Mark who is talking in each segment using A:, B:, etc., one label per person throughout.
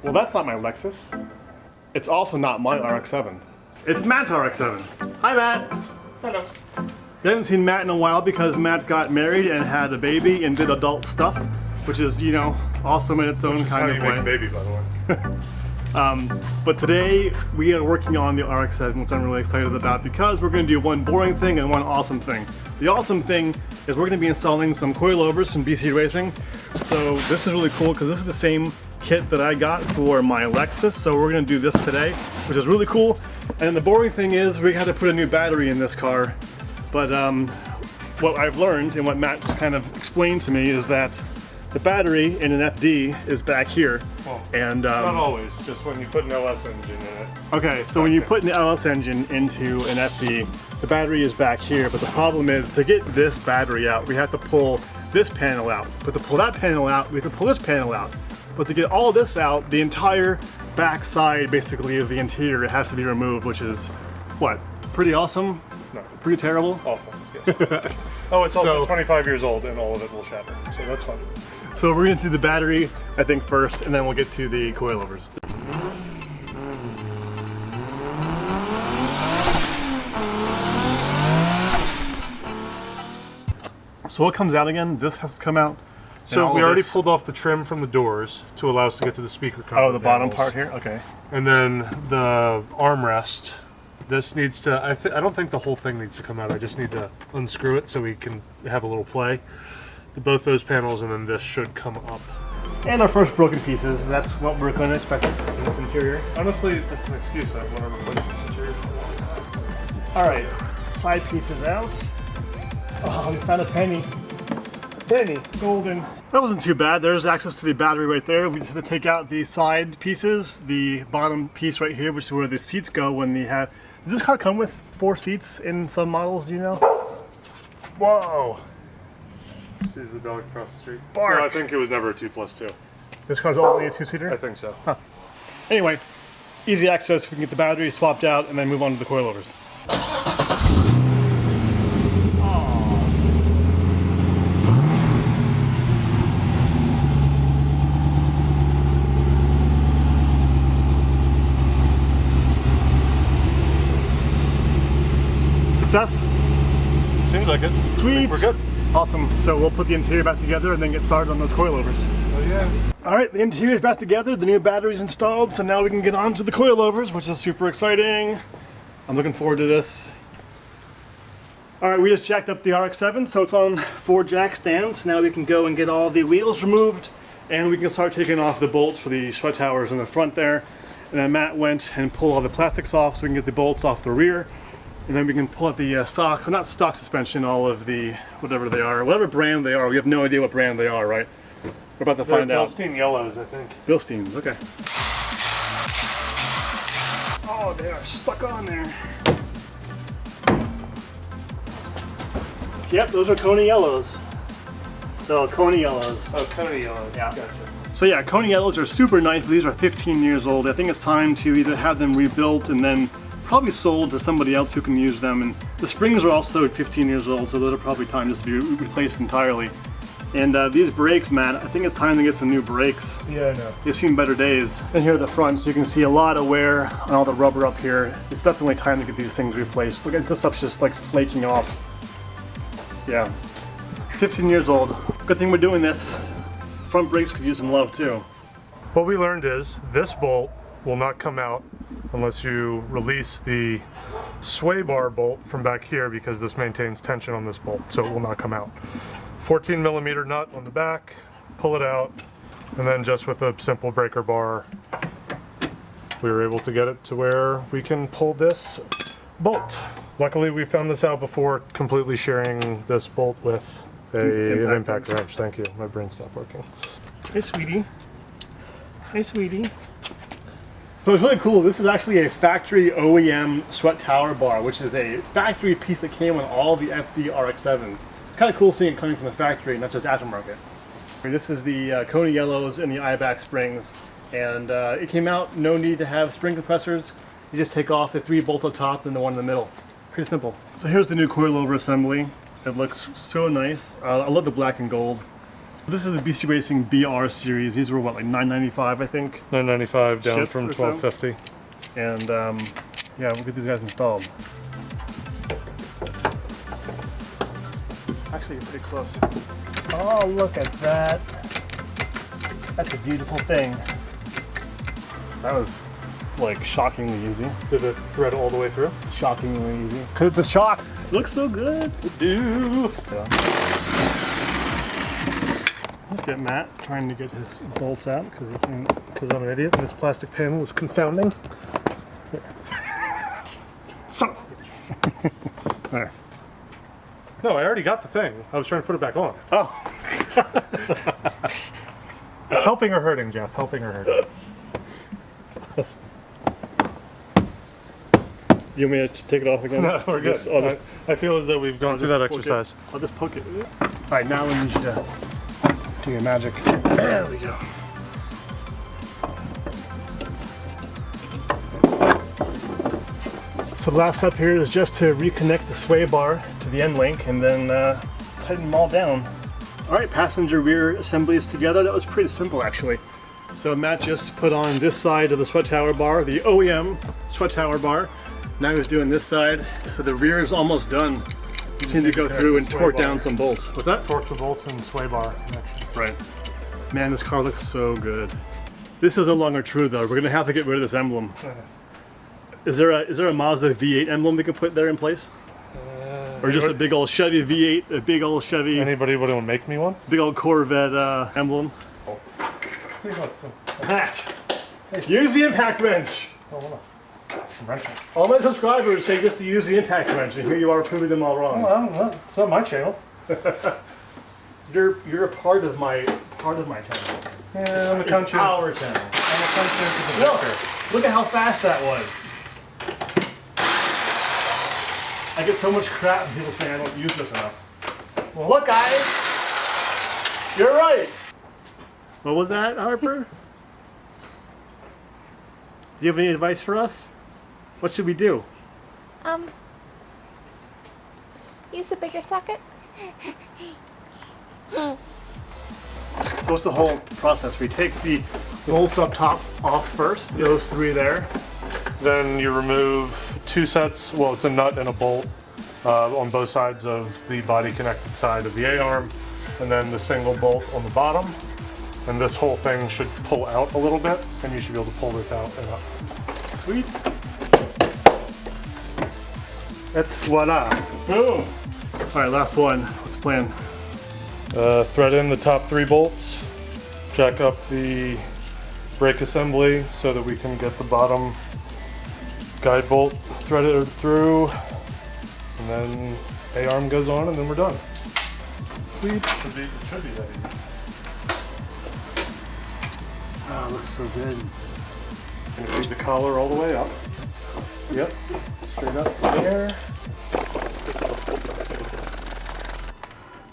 A: Well, that's not my Lexus. It's also not my RX-7. It's Matt's RX-7. Hi, Matt.
B: Hello.
A: You haven't seen Matt in a while because Matt got married and had a baby and did adult stuff, which is, you know, awesome in its own kind of way.
B: Make a baby, by the way.
A: But today we are working on the RX-7, which I'm really excited about because we're going to do one boring thing and one awesome thing. The awesome thing is we're going to be installing some coilovers from BC Racing. So this is really cool because this is the same kit that I got for my Lexus. So we're going to do this today, which is really cool. And the boring thing is we had to put a new battery in this car. But what I've learned and what Matt kind of explained to me is that the battery in an FD is back here.
B: Well,
A: and
B: not always, just when you put an LS engine in it.
A: Okay, so when you put an LS engine into an FD, the battery is back here, but the problem is to get this battery out, we have to pull this panel out. But to pull that panel out, we have to pull this panel out. But to get all this out, the entire back side, basically, of the interior has to be removed, which is, what, pretty awesome?
B: No.
A: Pretty terrible?
B: Awful, yes. Oh, it's also 25 years old and all of it will shatter, so that's fun.
A: So we're gonna do the battery, I think, first, and then we'll get to the coilovers. So what comes out again? This has to come out?
B: So we already pulled off the trim from the doors to allow us to get to the speaker cover.
A: Oh, the bottom part here? Okay.
B: And then the armrest. This needs to, I don't think the whole thing needs to come out. I just need to unscrew it so we can have a little play. Both those panels, and then this should come up.
A: And our first broken pieces. That's what we're going to expect in this interior.
B: Honestly, it's just an excuse. I want to replace this interior for a long time.
A: All right, side pieces out. Oh, we found a penny. Penny, golden. That wasn't too bad. There's access to the battery right there. We just have to take out the side pieces, the bottom piece right here, which is where the seats go when they have. Does this car come with 4 seats in some models? Do you know? Whoa!
B: Sees the dog across the street.
A: Bark.
B: No, I think it was never a 2+2.
A: This car's only a 2-seater?
B: I think so.
A: Huh. Anyway, easy access. We can get the battery swapped out and then move on to the coilovers. Success?
B: Seems like it.
A: Sweet.
B: We're good.
A: Awesome. So we'll put the interior back together and then get started on those coilovers.
B: Oh yeah.
A: All right, the interior's back together, the new battery's installed, so now we can get on to the coilovers, which is super exciting. I'm looking forward to this. All right, we just jacked up the RX-7, so it's on 4 jack stands. Now we can go and get all the wheels removed, and we can start taking off the bolts for the strut towers in the front there. And then Matt went and pulled all the plastics off so we can get the bolts off the rear. And then we can pull out the stock, well, not stock suspension, all of the, whatever they are, whatever brand they are. We have no idea what brand they are, right? We're about to find out.
B: Bilstein yellows, I think.
A: Bilsteins, okay. Oh, they are stuck on there. Yep, those are Coney yellows. So, Coney yellows.
B: Oh, Coney yellows.
A: Yeah.
B: Gotcha.
A: So yeah, Coney yellows are super nice, but these are 15 years old. I think it's time to either have them rebuilt and then probably sold to somebody else who can use them. And the springs are also 15 years old, so those are probably time just to be replaced entirely. And these brakes, Matt, I think it's time to get some new brakes.
B: Yeah, I know.
A: They've seen better days. And here at the front, so you can see a lot of wear on all the rubber up here. It's definitely time to get these things replaced. Look at this stuff's just like flaking off. Yeah, 15 years old. Good thing we're doing this. Front brakes could use some love too.
B: What we learned is this bolt will not come out unless you release the sway bar bolt from back here, because this maintains tension on this bolt, so it will not come out. 14mm nut on the back, pull it out, and then just with a simple breaker bar we were able to get it to where we can pull this bolt. Luckily we found this out before completely sharing this bolt with an impact wrench. Thank you, my brain stopped working.
A: Hey sweetie. Hey sweetie. So it's really cool. This is actually a factory OEM strut tower bar, which is a factory piece that came with all the FD RX-7s. Kind of cool seeing it coming from the factory, not just aftermarket. This is the Coney yellows and the eye-back springs, and it came out no need to have spring compressors. You just take off the 3 bolts on top and the 1 in the middle. Pretty simple. So here's the new coilover assembly. It looks so nice. I love the black and gold. This is the BC Racing BR series. These were what, like $9.95, I think?
B: $9.95 down
A: Shipped
B: from
A: or so?
B: $12.50.
A: And yeah, we'll get these guys installed. Actually, you're pretty close. Oh, look at that. That's a beautiful thing. That was like shockingly easy.
B: Did it thread all the way through?
A: Shockingly easy. Because it's a shock. It looks so good.
B: It do.
A: Yeah. Let's get Matt trying to get his bolts out because I'm an idiot and this plastic panel is confounding. So. There.
B: No, I already got the thing. I was trying to put it back on.
A: Oh.
B: Helping or hurting, Jeff? Helping or hurting?
A: You want me to take it off again?
B: No, we're good.
A: Just,
B: I feel as though we've gone through that exercise.
A: I'll just poke it. All right, now we need you to do your magic. There we go. So the last step here is just to reconnect the sway bar to the end link and then tighten them all down. All right, passenger rear assemblies together. That was pretty simple actually. So Matt just put on this side of the sweat tower bar, the OEM sweat tower bar. Now he's doing this side. So the rear is almost done. Just need to go through and torque down some bolts. What's that?
B: Torque the bolts and sway bar.
A: Right. Man, this car looks so good. This is no longer true though. We're gonna have to get rid of this emblem. Is there a Mazda V8 emblem we can put there in place? Or just a big old Chevy V8, a big old Chevy,
B: Anybody want to make me one?
A: big old Corvette emblem? Matt, use the impact wrench. All my subscribers say just to use the impact wrench, and here you are proving them all wrong.
B: Well, it's not my channel.
A: You're a part of my channel.
B: Yeah, I'm a
A: It's
B: conscientious.
A: our channel.
B: I'm a conscientious
A: Look,
B: objector.
A: look at how fast that was. I get so much crap from people saying I don't use this enough. Well, look, guys, you're right. What was that, Harper? Do you have any advice for us? What should we do?
C: Use a bigger socket.
A: So what's the whole process? We take the bolts up top off first, those three there.
B: Then you remove two sets. Well, it's a nut and a bolt on both sides of the body connected side of the A-arm, and then the single bolt on the bottom. And this whole thing should pull out a little bit, and you should be able to pull this out and up.
A: Sweet. Et voila. Boom. All right, last one. What's the plan?
B: Thread in the top three bolts, jack up the brake assembly so that we can get the bottom guide bolt threaded through, and then A-arm goes on, and then we're done.
A: Sweet.
B: It should be that easy.
A: Oh, it looks so good.
B: Gonna feed the collar all the way up.
A: Yep. Straight up there.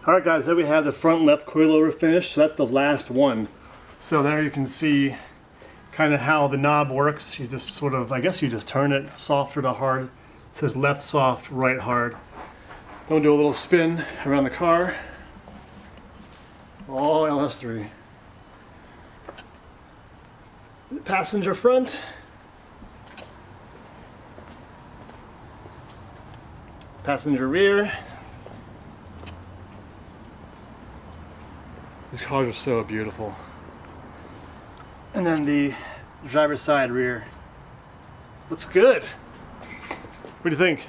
A: All right, guys, there we have the front left coilover finished. So that's the last one. So there you can see kind of how the knob works. You just sort of, I guess you just turn it softer to hard. It says left soft, right hard. Then we'll do a little spin around the car. All LS3. Passenger front. Passenger rear. These cars are so beautiful. And then the driver's side rear. Looks good. What do you think?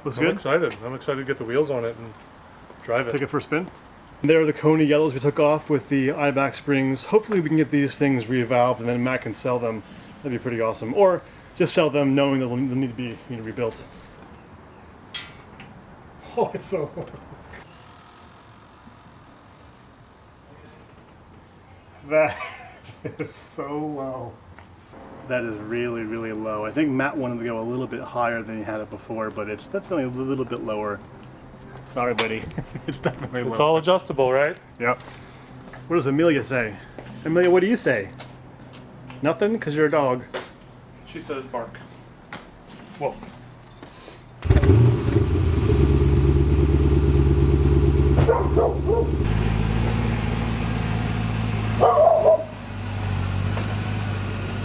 A: Looks
B: I'm
A: good?
B: excited. I'm excited to get the wheels on it and drive it.
A: Take it for a spin. And there are the Coney yellows we took off with the eye-back springs. Hopefully we can get these things revalved and then Matt can sell them. That'd be pretty awesome. Or just sell them knowing that they'll need to be rebuilt. Oh, it's so low. That is so low. That is really, really low. I think Matt wanted to go a little bit higher than he had it before, but it's definitely a little bit lower. Sorry, buddy. It's definitely low.
B: It's all adjustable, right?
A: Yep. What does Amelia say? Amelia, what do you say? Nothing? Because you're a dog.
B: She says bark. Wolf.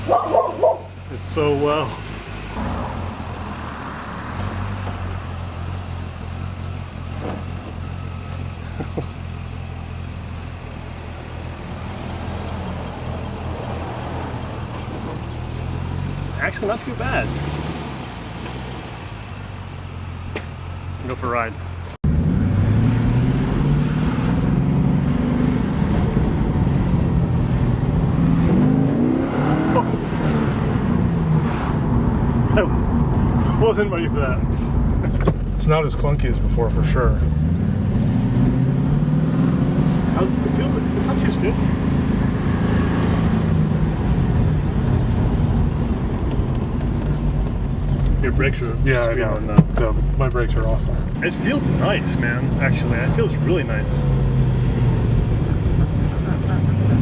A: It's so well. Actually, not too bad. Go for a ride. I wasn't ready for that.
B: It's not as clunky as before for sure.
A: It feels, it's not too stiff. Your brakes are
B: Yeah, I know. My brakes are awful.
A: It feels nice, man. Actually, it feels really nice.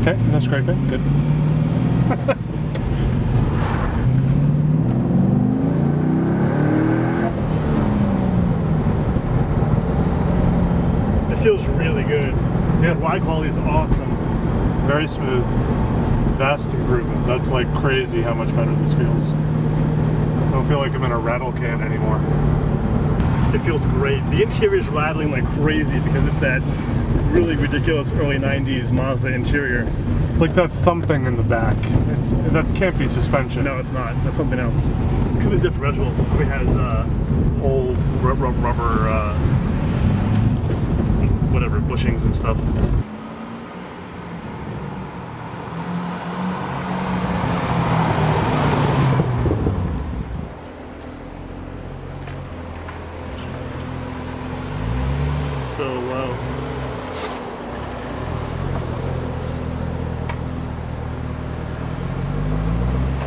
B: Okay, no scraping. Good.
A: It feels really good.
B: Yeah.
A: The ride quality is awesome.
B: Very smooth. Vast improvement. That's like crazy how much better this feels. I don't feel like I'm in a rattle can anymore.
A: It feels great. The interior is rattling like crazy because it's that really ridiculous early 90s Mazda interior.
B: Like that thumping in the back. That can't be suspension.
A: No, it's not. That's something else. It could be differential. It has old rubber whatever, bushings and stuff. So low.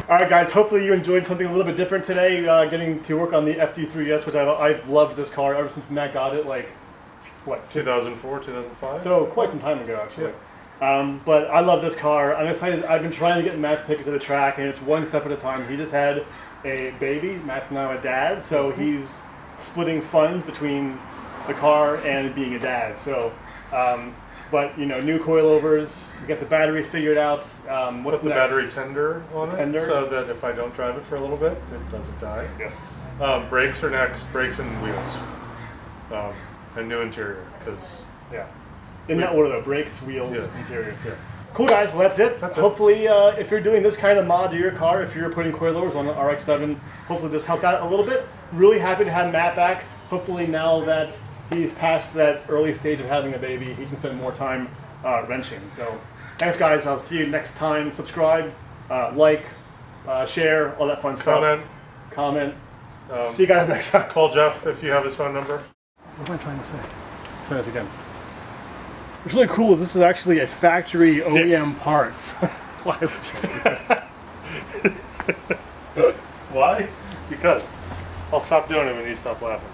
A: Alright guys, hopefully you enjoyed something a little bit different today, getting to work on the FD3S, which I've loved this car ever since Matt got it, like, what?
B: 2004, 2005?
A: So, quite some time ago actually. But I love this car. I'm excited. I've been trying to get Matt to take it to the track, and it's one step at a time. He just had a baby. Matt's now a dad, so he's splitting funds between the car and being a dad. So, but you know, new coilovers. We got the battery figured out. What's
B: Put the
A: next?
B: battery tender on it,
A: Tender?
B: so that if I don't drive it for a little bit, it doesn't die.
A: Yes.
B: Brakes are next. Brakes and wheels. And new interior, because
A: Yeah. In that order, though: brakes, wheels,
B: Yes.
A: interior.
B: Yeah.
A: Cool, guys. Well, that's it.
B: That's it.
A: Hopefully, if you're doing this kind of mod to your car, if you're putting coilovers on the RX-7, hopefully this helped out a little bit. Really happy to have Matt back. Hopefully now that he's past that early stage of having a baby, he can spend more time wrenching. So, thanks, guys. I'll see you next time. Subscribe, like, share, all that fun stuff. Comment. See you guys next time.
B: Call Jeff if you have his phone number.
A: What am I trying to say? Try this again. What's really cool is this is actually a factory OEM part. Why would you do that?
B: Why? Because I'll stop doing it when you stop laughing.